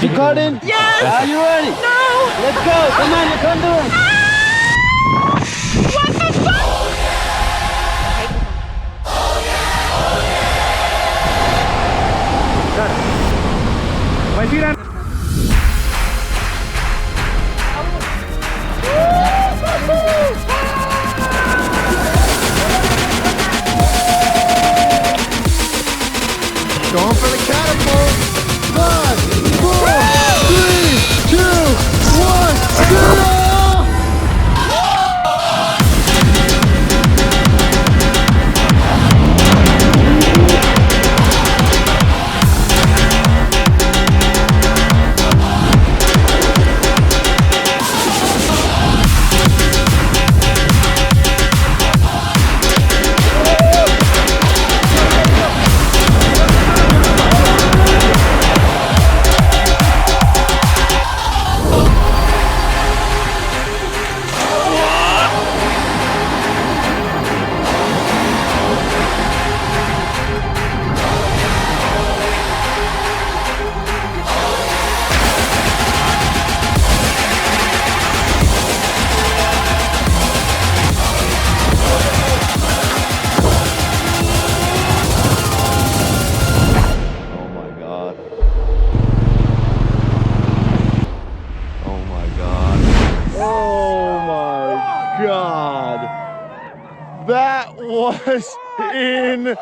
Recording? Yes! Are you ready? No! Let's go! Come on, you can do it! What the fuck? My feet are... Going for the catapult! 5, 4, 3, 2, 1, go! God, that was insane.